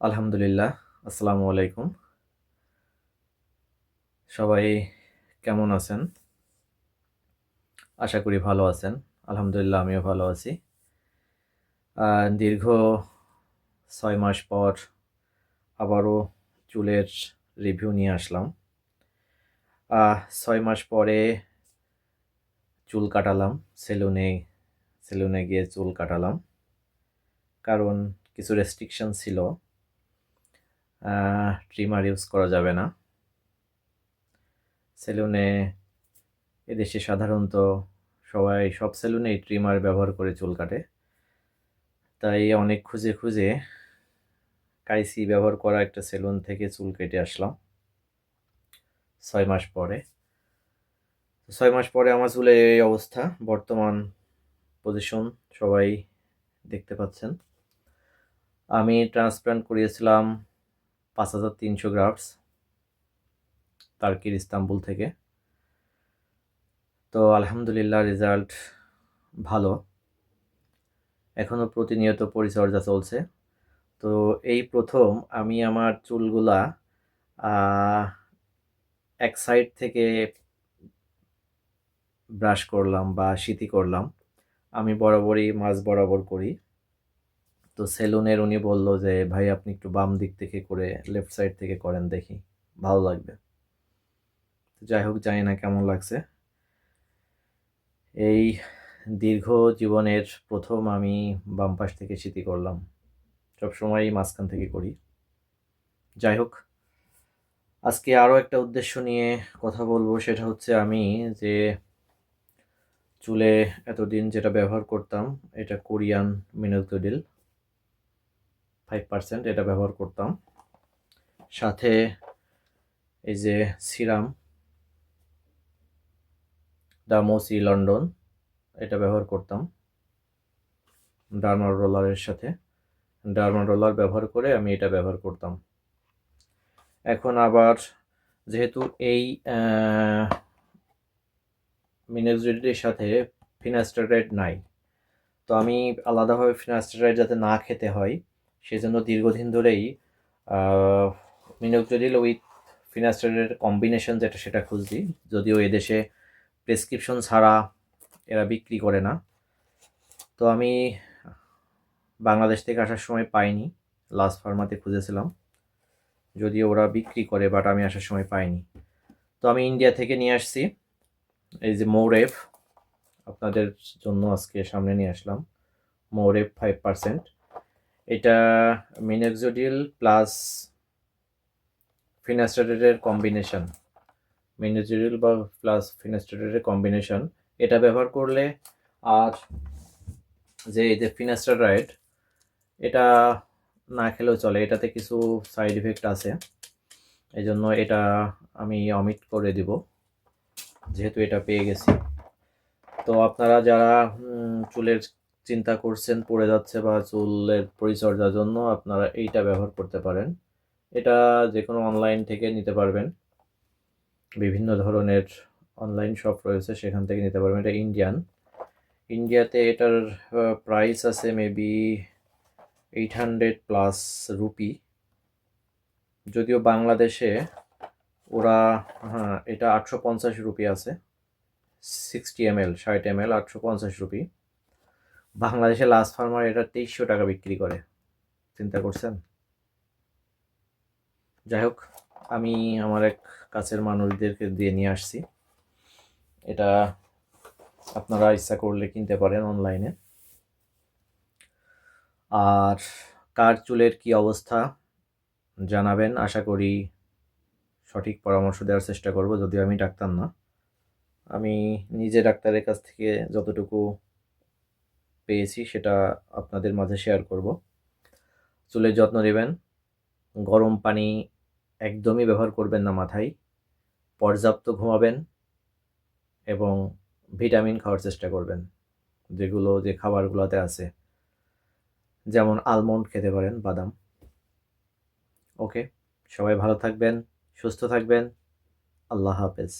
আলহামদুলিল্লাহ, আসসালামু আলাইকুম। সবাই কেমন আছেন? আশা করি ভালো আছেন। আলহামদুলিল্লাহ, আমিও ভালো আছি। দীর্ঘ ৬ মাস পর আবারও চুলের রিভিউ নিয়ে আসলাম। ৬ মাস পরে চুল কাটালাম। সেলুনে সেলুনে গিয়ে চুল কাটালাম। কারণ কিছু রেস্ট্রিকশন ছিল। ট্রিমার ইউজ করা যাবে না। সেলুনে এদেশে সাধারণত সবাই সব সেলুনেই ট্রিমার ব্যবহার করে চুল কাটে। তাই অনেক খুঁজে খুঁজে কাইসি ব্যবহার করা একটা সেলুন থেকে চুল কেটে আসলাম ৬ মাস পরে। ৬ মাস পরে আমার চুলের এই অবস্থা, বর্তমান পজিশন সবাই দেখতে পাচ্ছেন। আমি ট্রান্সপ্লান্ট করিয়েছিলাম ৫,৩০০ গ্রাফটস তার্কির ইস্তাম্বুল থেকে। তো আলহামদুলিল্লাহ, রেজাল্ট ভালো। এখনও প্রতিনিয়ত পরিচর্যা চলছে। তো এই প্রথম আমি আমার চুলগুলা এক সাইড থেকে ব্রাশ করলাম বা সিথি করলাম। আমি বরাবরই মাঝ বরাবর করি। তো সেলুনের উনি বলল যে, ভাই আপনি একটু বাম দিক থেকে করে লেফট সাইড থেকে করেন, দেখি ভালো লাগবে। যাই হোক, জানি না কেমন লাগছে। এই দীর্ঘ জীবনের প্রথম আমি বাম পাশ থেকে সিথি করলাম। সবসময়ই মাঝখান থেকে করি। যাই হোক, আজকে আরও একটা উদ্দেশ্য নিয়ে কথা বলবো। সেটা হচ্ছে আমি যে চুলে এতদিন যেটা ব্যবহার করতাম, এটা কোরিয়ান মিনোক্সিডিল 5%, এটা ব্যবহার করতাম। সাথে এই যে সিরাম ডামোসি লন্ডন, এটা ব্যবহার করতাম ডার্মা রোলারের সাথে। ডার্মা রোলার ব্যবহার করে আমি এটা ব্যবহার করতাম। এখন আবার যেহেতু এই মিনোক্সিডিলের সাথে ফিনাস্টারাইড নাই, তো আমি আলাদাভাবে ফিনাস্টারাইড যাতে না খেতে হয় সেজন্য দীর্ঘদিন ধরেই মিনোক্সিডিল উইথ ফিনাস্টারাইডের কম্বিনেশন যেটা, সেটা খুঁজছি। যদিও এদেশে প্রেসক্রিপশন ছাড়া এরা বিক্রি করে না। তো আমি বাংলাদেশ থেকে আসার সময় পাইনি, লাস্ট ফার্মাতে খুঁজেছিলাম, যদিও ওরা বিক্রি করে, বাট আমি আসার সময় পাইনি। তো আমি ইন্ডিয়া থেকে নিয়ে আসছি এই যে মোরেভ, আপনাদের জন্য আজকে সামনে নিয়ে আসলাম মোরেভ 5%। এটা মিনোক্সিডিল প্লাস ফিনাস্টারাইডের কম্বিনেশন, মিনোক্সিডিল বা প্লাস ফিনাস্টারাইডের কম্বিনেশন। এটা ব্যবহার করলে আর যে এই যে ফিনাস্টারাইড, এটা না খেলেও চলে, এটাতে কিছু সাইড ইফেক্ট আছে। এই জন্য এটা আমি অমিট করে দিব, যেহেতু এটা পেয়ে গেছি। তো আপনারা যারা চুলের চিন্তা করছেন পড়ে যাচ্ছে বা চুলের পরিচর্যার জন্য, আপনারা এইটা ব্যবহার করতে পারেন। এটা যে কোনো অনলাইন থেকে নিতে পারবেন, বিভিন্ন ধরনের অনলাইন শপ রয়েছে, সেখান থেকে নিতে পারবেন। এটা ইন্ডিয়াতে এটার প্রাইস আছে মেবি 800+ রুপি। যদিও বাংলাদেশে ওরা, হ্যাঁ, এটা 850 রুপি আছে। 60 ml 60 ml 850 রুপি। বাংলাদেশে লাস্ট ফার্মার এটা 2300 টাকা বিক্রি করে, চিন্তা করছেন? যাই হোক, আমি আমার এক কাছের মানুষদেরকে দিয়ে নিয়ে আসছি। এটা আপনারা ইচ্ছা করলে কিনতে পারেন অনলাইনে। আর কার চুলের কি অবস্থা জানাবেন, আশা করি সঠিক পরামর্শ দেওয়ার চেষ্টা করব। যদিও আমি ডাক্তার না, আমি নিজে ডাক্তারের কাছ থেকে যতটুকু পেয়েছি সেটা আপনাদের মাঝে শেয়ার করব। চুলের যত্ন নেবেন, গরম পানি একদমই ব্যবহার করবেন না মাথায়, পর্যাপ্ত ঘুমাবেন এবং ভিটামিন খাওয়ার চেষ্টা করবেন, যেগুলো যে খাবারগুলোতে আছে, যেমন আলমন্ড খেতে পারেন, বাদাম। ওকে, সবাই ভালো থাকবেন, সুস্থ থাকবেন। আল্লাহ হাফেজ।